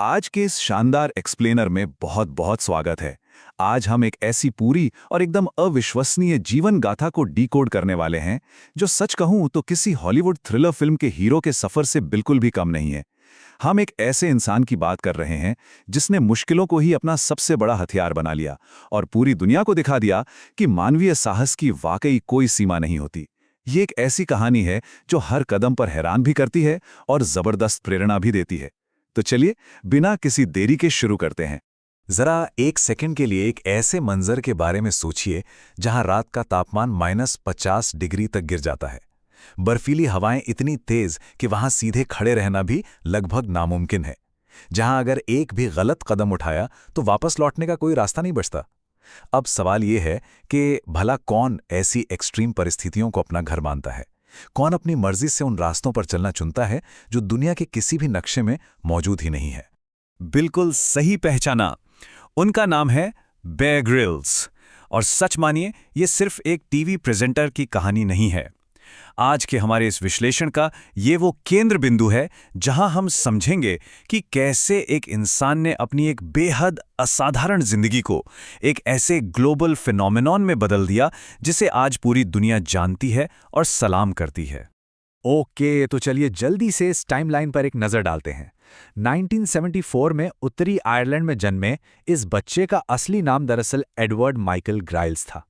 आज के इस शानदार एक्सप्लेनर में बहुत बहुत स्वागत है। आज हम एक ऐसी पूरी और एकदम अविश्वसनीय जीवन गाथा को डीकोड करने वाले हैं जो सच कहूं तो किसी हॉलीवुड थ्रिलर फिल्म के हीरो के सफर से बिल्कुल भी कम नहीं है। हम एक ऐसे इंसान की बात कर रहे हैं जिसने मुश्किलों को ही अपना सबसे बड़ा हथियार बना लिया और पूरी दुनिया को दिखा दिया कि मानवीय साहस की वाकई कोई सीमा नहीं होती। ये एक ऐसी कहानी है जो हर कदम पर हैरान भी करती है और जबरदस्त प्रेरणा भी देती है। तो चलिए बिना किसी देरी के शुरू करते हैं। जरा एक सेकंड के लिए एक ऐसे मंजर के बारे में सोचिए जहां रात का तापमान -50 डिग्री तक गिर जाता है। बर्फीली हवाएं इतनी तेज कि वहां सीधे खड़े रहना भी लगभग नामुमकिन है। जहां अगर एक भी गलत कदम उठाया तो वापस लौटने का कोई रास्ता नहीं बचता। अब सवाल यह है कि भला कौन ऐसी एक्सट्रीम परिस्थितियों को अपना घर मानता है? कौन अपनी मर्जी से उन रास्तों पर चलना चुनता है जो दुनिया के किसी भी नक्शे में मौजूद ही नहीं है? बिल्कुल सही पहचाना। उनका नाम है बेयर ग्रिल्स। और सच मानिए, ये सिर्फ एक टीवी प्रेजेंटर की कहानी नहीं है। आज के हमारे इस विश्लेषण का ये वो केंद्र बिंदु है जहां हम समझेंगे कि कैसे एक इंसान ने अपनी एक बेहद असाधारण जिंदगी को एक ऐसे ग्लोबल फिनोमेनॉन में बदल दिया जिसे आज पूरी दुनिया जानती है और सलाम करती है। ओके, तो चलिए जल्दी से इस टाइमलाइन पर एक नज़र डालते हैं। 1974 में उत्तरी आयरलैंड में जन्मे इस बच्चे का असली नाम दरअसल एडवर्ड माइकल ग्राइल्स था।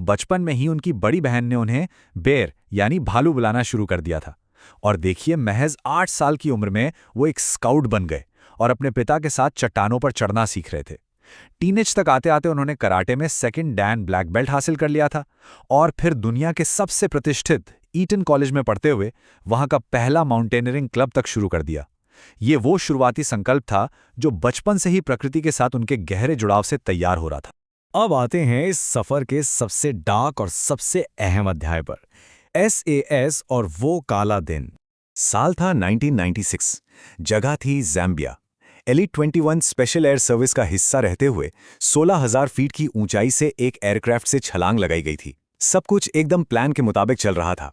बचपन में ही उनकी बड़ी बहन ने उन्हें बेर यानी भालू बुलाना शुरू कर दिया था। और देखिए, महज 8 साल की उम्र में वो एक स्काउट बन गए और अपने पिता के साथ चट्टानों पर चढ़ना सीख रहे थे। टीनेज तक आते आते उन्होंने कराटे में सेकंड डैन ब्लैक बेल्ट हासिल कर लिया था और फिर दुनिया के सबसे प्रतिष्ठित ईटन कॉलेज में पढ़ते हुए वहां का पहला माउंटेनियरिंग क्लब तक शुरू कर दिया। ये वो शुरुआती संकल्प था जो बचपन से ही प्रकृति के साथ उनके गहरे जुड़ाव से तैयार हो रहा था। अब आते हैं इस सफर के सबसे डार्क और सबसे अहम अध्याय पर, SAS और वो काला दिन। साल था 1996, जगह थी ज़ैम्बिया। एलिट 21 स्पेशल एयर सर्विस का हिस्सा रहते हुए 16,000 फीट की ऊंचाई से एक एयरक्राफ्ट से छलांग लगाई गई थी। सब कुछ एकदम प्लान के मुताबिक चल रहा था,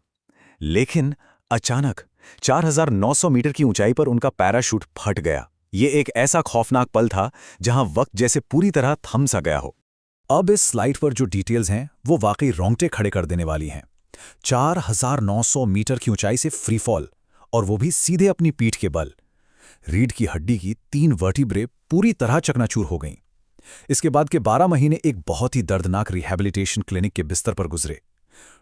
लेकिन अचानक 4,900 मीटर की ऊंचाई पर उनका पैराशूट फट गया। ये एक ऐसा खौफनाक पल था जहां वक्त जैसे पूरी तरह थम सा गया हो। अब इस स्लाइड पर जो डिटेल्स हैं वो वाकई रोंगटे खड़े कर देने वाली हैं। 4,900 मीटर की ऊंचाई से फ्री फॉल, और वो भी सीधे अपनी पीठ के बल। रीढ़ की हड्डी की 3 वर्टिब्रे पूरी तरह चकनाचूर हो गईं। इसके बाद के 12 महीने एक बहुत ही दर्दनाक रिहैबिलिटेशन क्लिनिक के बिस्तर पर गुजरे।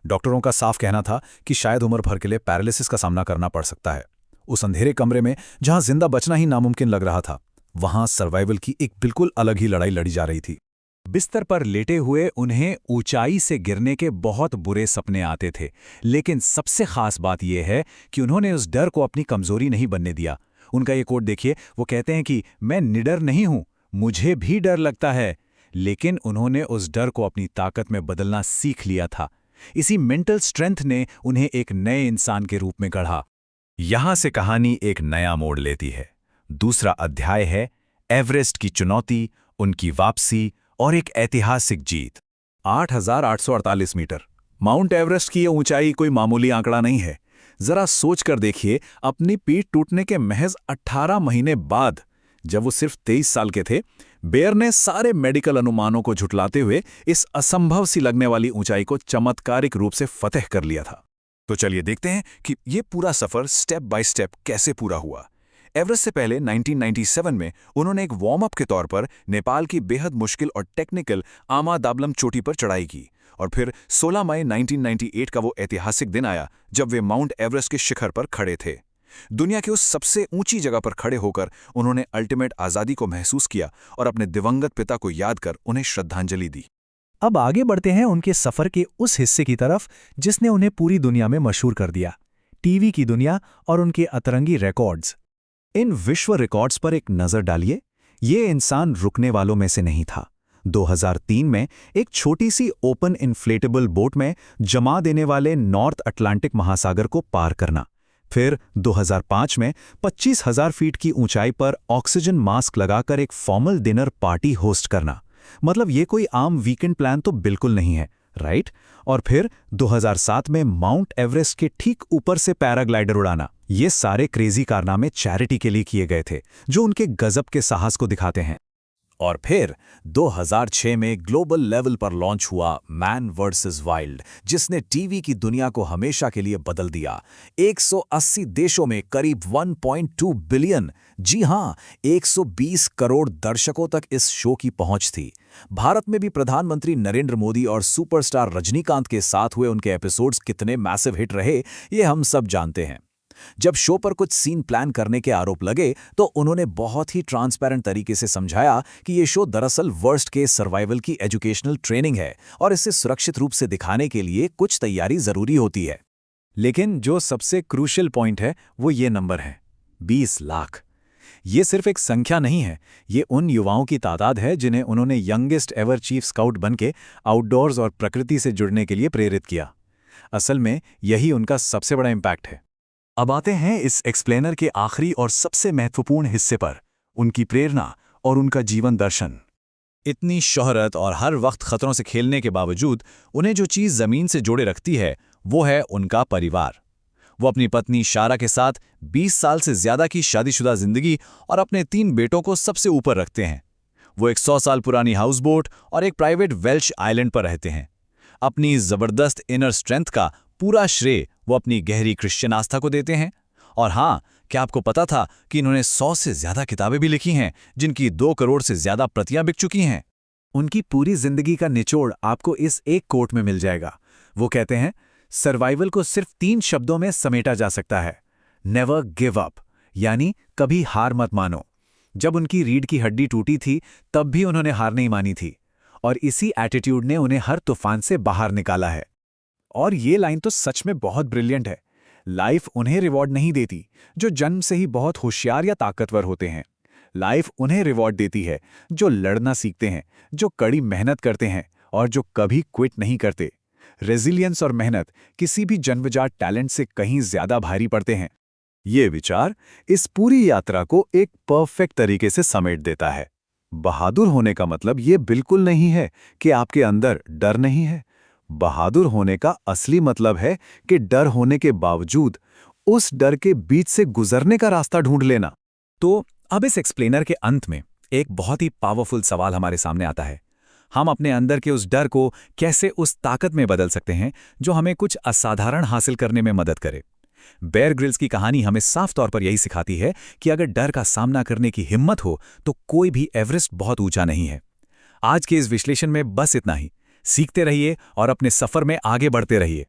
डॉक्टरों का साफ कहना था कि शायद उम्र भर के लिए पैरालिसिस का सामना करना पड़ सकता है। उस अंधेरे कमरे में जहां जिंदा बचना ही नामुमकिन लग रहा था, वहां सर्वाइवल की एक बिल्कुल अलग ही लड़ाई लड़ी जा रही थी। बिस्तर पर लेटे हुए उन्हें ऊंचाई से गिरने के बहुत बुरे सपने आते थे, लेकिन सबसे खास बात यह है कि उन्होंने उस डर को अपनी कमजोरी नहीं बनने दिया। उनका ये कोट देखिए, वो कहते हैं कि मैं निडर नहीं हूं, मुझे भी डर लगता है, लेकिन उन्होंने उस डर को अपनी ताकत में बदलना सीख लिया था। इसी मेंटल स्ट्रेंथ ने उन्हें एक नए इंसान के रूप में गढ़ा। यहां से कहानी एक नया मोड़ लेती है। दूसरा अध्याय है एवरेस्ट की चुनौती, उनकी वापसी और एक ऐतिहासिक जीत। 8,848 मीटर माउंट एवरेस्ट की ये ऊंचाई कोई मामूली आंकड़ा नहीं है। जरा सोच कर देखिए, अपनी पीठ टूटने के महज 18 महीने बाद, जब वो सिर्फ 23 साल के थे, बेयर ने सारे मेडिकल अनुमानों को झुठलाते हुए इस असंभव सी लगने वाली ऊंचाई को चमत्कारिक रूप से फतेह कर लिया था। तो चलिए देखते हैं कि ये पूरा सफर स्टेप बाय स्टेप कैसे पूरा हुआ। एवरेस्ट से पहले 1997 में उन्होंने एक वार्म अप के तौर पर नेपाल की बेहद मुश्किल और टेक्निकल आमा दाबलम चोटी पर चढ़ाई की, और फिर 16 मई 1998 का वो ऐतिहासिक दिन आया जब वे माउंट एवरेस्ट के शिखर पर खड़े थे। दुनिया की उस सबसे ऊंची जगह पर खड़े होकर उन्होंने अल्टीमेट आज़ादी को महसूस किया और अपने दिवंगत पिता को याद कर उन्हें श्रद्धांजलि दी। अब आगे बढ़ते हैं उनके सफर के उस हिस्से की तरफ जिसने उन्हें पूरी दुनिया में मशहूर कर दिया, टीवी की दुनिया और उनके अतरंगी रिकॉर्ड्स। इन विश्व रिकॉर्ड्स पर एक नज़र डालिए। ये इंसान रुकने वालों में से नहीं था। 2003 में एक छोटी सी ओपन इन्फ्लेटेबल बोट में जमा देने वाले नॉर्थ अटलांटिक महासागर को पार करना, फिर 2005 में 25,000 फीट की ऊंचाई पर ऑक्सीजन मास्क लगाकर एक फॉर्मल डिनर पार्टी होस्ट करना। मतलब ये कोई आम वीकेंड प्लान तो बिल्कुल नहीं है, राइट। और फिर 2007 में माउंट एवरेस्ट के ठीक ऊपर से पैराग्लाइडर उड़ाना। ये सारे क्रेजी कारनामे चैरिटी के लिए किए गए थे, जो उनके गजब के साहस को दिखाते हैं। और फिर 2006 में ग्लोबल लेवल पर लॉन्च हुआ मैन वर्सेस वाइल्ड, जिसने टीवी की दुनिया को हमेशा के लिए बदल दिया। 180 देशों में करीब 1.2 बिलियन, जी हां, 120 करोड़ दर्शकों तक इस शो की पहुंच थी। भारत में भी प्रधानमंत्री नरेंद्र मोदी और सुपरस्टार रजनीकांत के साथ हुए उनके एपिसोड्स कितने मैसिव हिट रहे, ये हम सब जानते हैं। जब शो पर कुछ सीन प्लान करने के आरोप लगे तो उन्होंने बहुत ही ट्रांसपेरेंट तरीके से समझाया कि ये शो दरअसल वर्स्ट केस सर्वाइवल की एजुकेशनल ट्रेनिंग है और इसे सुरक्षित रूप से दिखाने के लिए कुछ तैयारी जरूरी होती है। लेकिन जो सबसे क्रूशियल पॉइंट है वो ये नंबर है, 20 लाख। ये सिर्फ एक संख्या नहीं है, ये उन युवाओं की तादाद है जिन्हें उन्होंने यंगेस्ट एवर चीफ स्काउट बनके आउटडोर्स और प्रकृति से जुड़ने के लिए प्रेरित किया। असल में यही उनका सबसे बड़ा इम्पैक्ट है। अब आते हैं इस एक्सप्लेनर के आखिरी और सबसे महत्वपूर्ण हिस्से पर, उनकी प्रेरणा और उनका जीवन दर्शन। इतनी शोहरत और हर वक्त खतरों से खेलने के बावजूद उन्हें जो चीज़ ज़मीन से जोड़े रखती है वो है उनका परिवार। वो अपनी पत्नी शारा के साथ 20 साल से ज़्यादा की शादीशुदा ज़िंदगी और अपने 3 बेटों को सबसे ऊपर रखते हैं। वो एक 100 साल पुरानी हाउस बोट और एक प्राइवेट वेल्श आइलैंड पर रहते हैं। अपनी ज़बरदस्त इनर स्ट्रेंथ का पूरा श्रेय वो अपनी गहरी क्रिश्चियन आस्था को देते हैं। और हाँ, क्या आपको पता था कि इन्होंने 100 से ज़्यादा किताबें भी लिखी हैं, जिनकी 2 करोड़ से ज़्यादा प्रतियां बिक चुकी हैं। उनकी पूरी जिंदगी का निचोड़ आपको इस एक कोट में मिल जाएगा। वो कहते हैं, सर्वाइवल को सिर्फ 3 शब्दों में समेटा जा सकता है, नेवर गिव अप, यानी कभी हार मत मानो। जब उनकी रीढ़ की हड्डी टूटी थी तब भी उन्होंने हार नहीं मानी थी, और इसी एटीट्यूड ने उन्हें हर तूफान से बाहर निकाला है। और ये लाइन तो सच में बहुत ब्रिलियंट है। लाइफ उन्हें रिवॉर्ड नहीं देती जो जन्म से ही बहुत होशियार या ताकतवर होते हैं। लाइफ उन्हें रिवॉर्ड देती है जो लड़ना सीखते हैं, जो कड़ी मेहनत करते हैं और जो कभी क्विट नहीं करते। रेजिलियंस और मेहनत किसी भी जन्मजात टैलेंट से कहीं ज्यादा भारी पड़ते हैं। ये विचार इस पूरी यात्रा को एक परफेक्ट तरीके से समेट देता है। बहादुर होने का मतलब ये बिल्कुल नहीं है कि आपके अंदर डर नहीं है। बहादुर होने का असली मतलब है कि डर होने के बावजूद उस डर के बीच से गुजरने का रास्ता ढूंढ लेना। तो अब इस एक्सप्लेनर के अंत में एक बहुत ही पावरफुल सवाल हमारे सामने आता है। हम अपने अंदर के उस डर को कैसे उस ताकत में बदल सकते हैं जो हमें कुछ असाधारण हासिल करने में मदद करे। बेयर ग्रिल्स की कहानी हमें साफ तौर पर यही सिखाती है कि अगर डर का सामना करने की हिम्मत हो तो कोई भी एवरेस्ट बहुत ऊंचा नहीं है। आज के इस विश्लेषण में बस इतना ही। सीखते रहिए और अपने सफर में आगे बढ़ते रहिए।